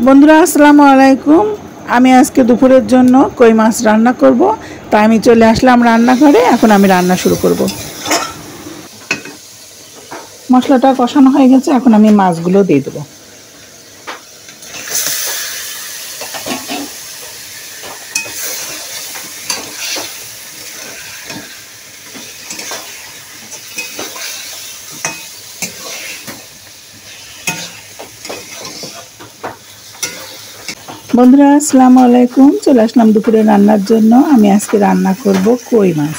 বন্ধুরা আসসালামু আলাইকুম। আমি আজকে দুপুরের জন্য কই মাছ রান্না করব, তাই আমি চলে আসলাম রান্নাঘরে। এখন আমি রান্না শুরু করব। মশলাটা কষানো হয়ে গেছে, এখন আমি মাছগুলো দিয়ে দেবো। বন্ধুরা আসসালামু আলাইকুম। চলে আসলাম দুপুরে রান্নার জন্য। আমি আজকে রান্না করব কই মাছ।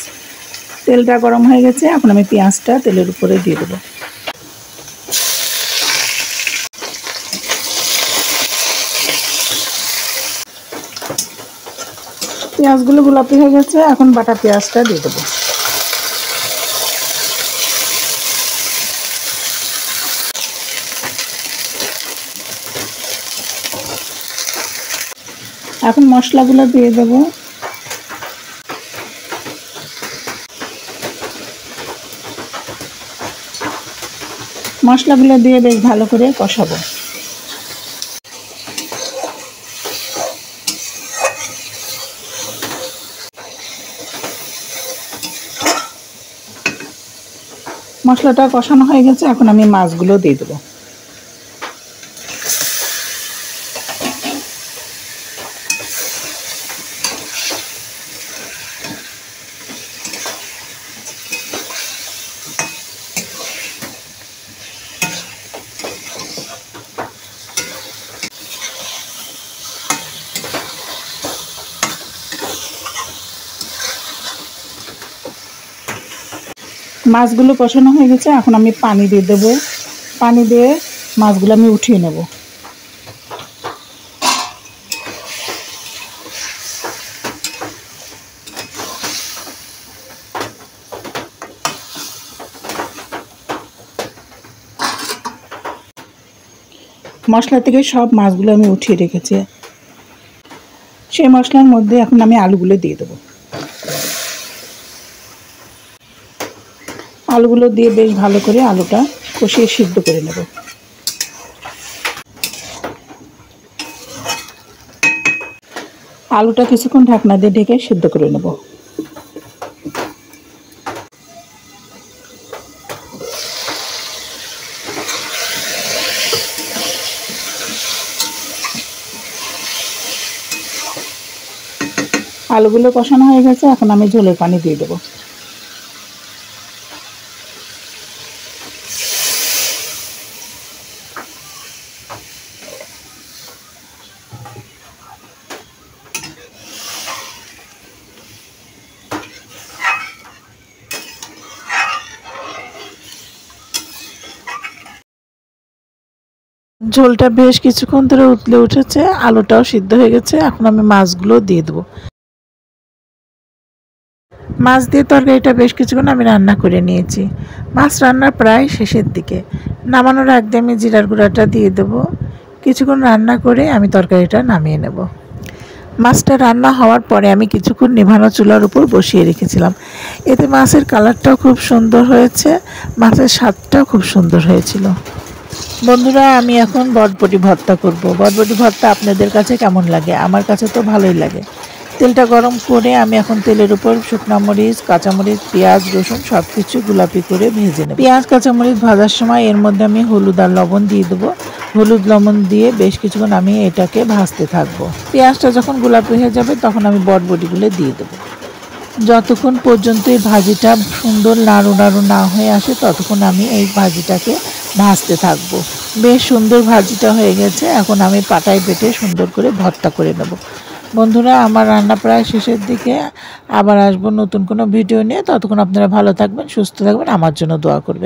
তেলটা গরম হয়ে গেছে, এখন আমি পেঁয়াজটা তেলের উপরে দিয়ে দেবো। পেঁয়াজগুলো গোলাপি হয়ে গেছে, এখন বাটা পেঁয়াজটা দিয়ে দেবো। এখন মশলাগুলো দিয়ে দেবো। মশলাগুলো দিয়ে বেশ ভালো করে কষাবো। মশলাটা কষানো হয়ে গেছে, এখন আমি মাছগুলো দিয়ে দেবো। মাছগুলো কষানো হয়ে গেছে, এখন আমি পানি দিয়ে দেবো। পানি দিয়ে মাছগুলো আমি উঠিয়ে নেব। মশলা থেকে সব মাছগুলো আমি উঠিয়ে রেখেছি। সেই মশলার মধ্যে এখন আমি আলুগুলো দিয়ে দেবো। আলুগুলো দিয়ে বেশ ভালো করে আলুটা কষিয়ে সিদ্ধ করে নেব। আলুটা কিছুক্ষণ ঢাকনা দিয়ে ঢেকে সিদ্ধ করে নেব। আলুগুলো কষানো হয়ে গেছে, এখন আমি ঝোলের পানি দিয়ে দেবো। ঝোলটা বেশ কিছুক্ষণ ধরে উতলে উঠেছে, আলুটাও সিদ্ধ হয়ে গেছে। এখন আমি মাছগুলো দিয়ে দেবো। মাছ দিয়ে তরকারিটা বেশ কিছুক্ষণ আমি রান্না করে নিয়েছি। মাছ রান্নার প্রায় শেষের দিকে। নামানোর আগে আমি জিরার গুঁড়াটা দিয়ে দেবো। কিছুক্ষণ রান্না করে আমি তরকারিটা নামিয়ে নেব। মাছটা রান্না হওয়ার পরে আমি কিছুক্ষণ নেভানো চুলার উপর বসিয়ে রেখেছিলাম। এতে মাছের কালারটাও খুব সুন্দর হয়েছে, মাছের স্বাদটাও খুব সুন্দর হয়েছিল। বন্ধুরা আমি এখন বটবটি ভর্তা করব। বটবটি ভর্তা আপনাদের কাছে কেমন লাগে? আমার কাছে তো ভালোই লাগে। তেলটা গরম করে আমি এখন তেলের উপর শুকনো মরিচ, কাঁচামরিচ, পেঁয়াজ, রসুন সব কিছু গোলাপি করে ভেজে নেব। পেঁয়াজ কাঁচামরিচ ভাজার সময় এর মধ্যে আমি হলুদ আর লবণ দিয়ে দেবো। হলুদ লবণ দিয়ে বেশ কিছুক্ষণ আমি এটাকে ভাজতে থাকবো। পেঁয়াজটা যখন গোলাপি হয়ে যাবে তখন আমি বটবটিগুলো দিয়ে দেবো। যতক্ষণ পর্যন্ত এই ভাজিটা সুন্দর নাড়ু নাড়ু না হয়ে আসে ততক্ষণ আমি এই ভাজিটাকে ভাজতে থাকবো। বেশ সুন্দর ভাজিটা হয়ে গেছে, এখন আমি পাটায় বেটে সুন্দর করে ভর্তা করে নেব। বন্ধুরা আমার রান্না প্রায় শেষের দিকে। আবার আসবো নতুন কোনো ভিডিও নিয়ে। ততক্ষণ আপনারা ভালো থাকবেন, সুস্থ থাকবেন, আমার জন্য দোয়া করবেন।